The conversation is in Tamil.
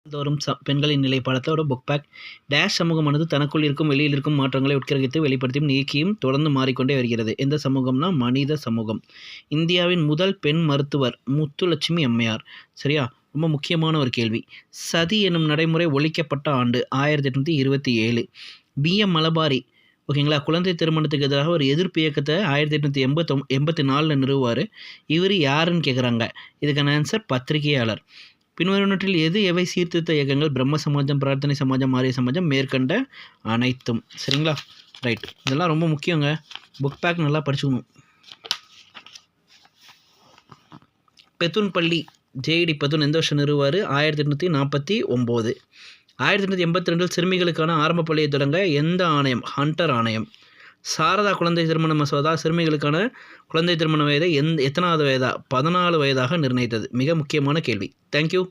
தோறும் பெண்களின் நிலை பாடத்தோட புக் பேக் டேஷ் சமூகமானது தனக்குள் இருக்கும் வெளியில் இருக்கும் மாற்றங்களை உட்கிரகித்து வெளிப்படுத்தியும் நீக்கியும் தொடர்ந்து மாறிக்கொண்டே வருகிறது. எந்த சமூகம்னா மனித சமூகம். இந்தியாவின் முதல் பெண் மருத்துவர் முத்துலட்சுமி அம்மையார். சரியா? ரொம்ப முக்கியமான ஒரு கேள்வி. சதி எனும் நடைமுறை ஒழிக்கப்பட்ட ஆண்டு 1827. பிஎம் மலபாரி. ஓகேங்களா? குழந்தை திருமணத்துக்கு எதிராக ஒரு எதிர்ப்பு இயக்கத்தை 1884 நிறுவுவார். இவர் யாருன்னு கேட்குறாங்க. இதுக்கான ஆன்சர் பத்திரிகையாளர். பின்வருவனவற்றில் எது எவை சீர்திருத்த இயக்கங்கள்? பிரம்ம சமாஜம், பிரார்த்தனை சமாஜம், ஆரிய சமாஜம், மேற்கண்ட அனைத்தும். சரிங்களா? ரைட். இதெல்லாம் ரொம்ப முக்கியங்க. புக் பேக் நல்லா படிச்சுக்கணும். பெத்துன்பள்ளி ஜேடி பெத்துன் எந்த வருஷம் நிறுவார்? 1849. 1882 சிறுமிகளுக்கான ஆரம்ப பள்ளியை தொடங்க எந்த ஆணையம்? ஹண்டர் ஆணையம். சாரதா குழந்தை திருமண மசோதா சிறுமிகளுக்கான குழந்தை திருமண வயதை எத்தனாவது வயதா? 14 வயதாக நிர்ணயித்தது. மிக முக்கியமான கேள்வி. தேங்க்யூ.